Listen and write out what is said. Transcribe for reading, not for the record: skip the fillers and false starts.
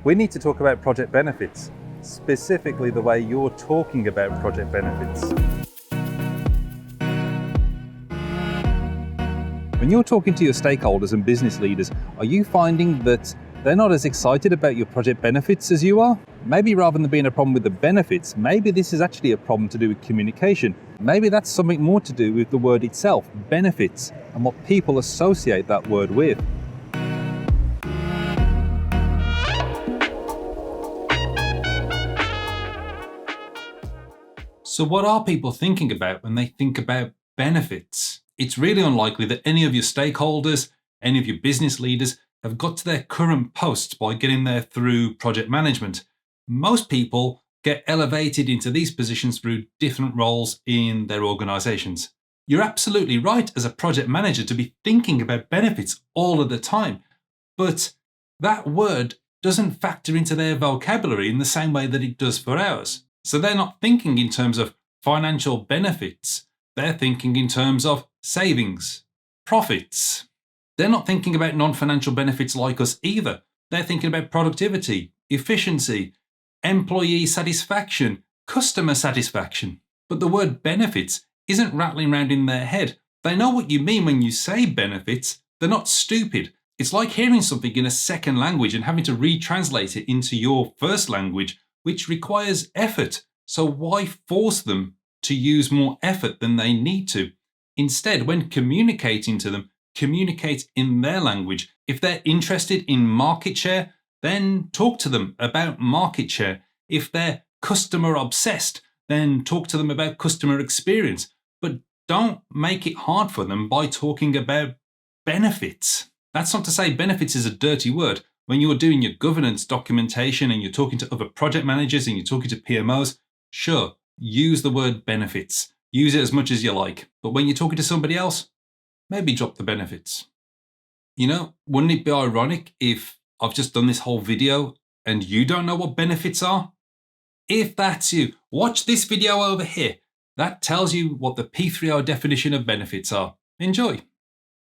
We need to talk about project benefits, specifically the way you're talking about project benefits. When you're talking to your stakeholders and business leaders, are you finding that they're not as excited about your project benefits as you are? Maybe rather than being a problem with the benefits, maybe this is actually a problem to do with communication. Maybe that's something more to do with the word itself, benefits, and what people associate that word with. So what are people thinking about when they think about benefits? It's really unlikely that any of your stakeholders, any of your business leaders have got to their current posts by getting there through project management. Most people get elevated into these positions through different roles in their organizations. You're absolutely right as a project manager to be thinking about benefits all of the time, but that word doesn't factor into their vocabulary in the same way that it does for ours. So they're not thinking in terms of financial benefits. They're thinking in terms of savings, profits. They're not thinking about non-financial benefits like us either. They're thinking about productivity, efficiency, employee satisfaction, customer satisfaction. But the word benefits isn't rattling around in their head. They know what you mean when you say benefits. They're not stupid. It's like hearing something in a second language and having to retranslate it into your first language, which requires effort. So why force them to use more effort than they need to? Instead, when communicating to them, communicate in their language. If they're interested in market share, then talk to them about market share. If they're customer obsessed, then talk to them about customer experience. But don't make it hard for them by talking about benefits. That's not to say benefits is a dirty word. When you're doing your governance documentation and you're talking to other project managers and you're talking to PMOs, sure, use the word benefits. Use it as much as you like. But when you're talking to somebody else, maybe drop the benefits. You know, wouldn't it be ironic if I've just done this whole video and you don't know what benefits are? If that's you, watch this video over here. That tells you what the P3O definition of benefits are. Enjoy.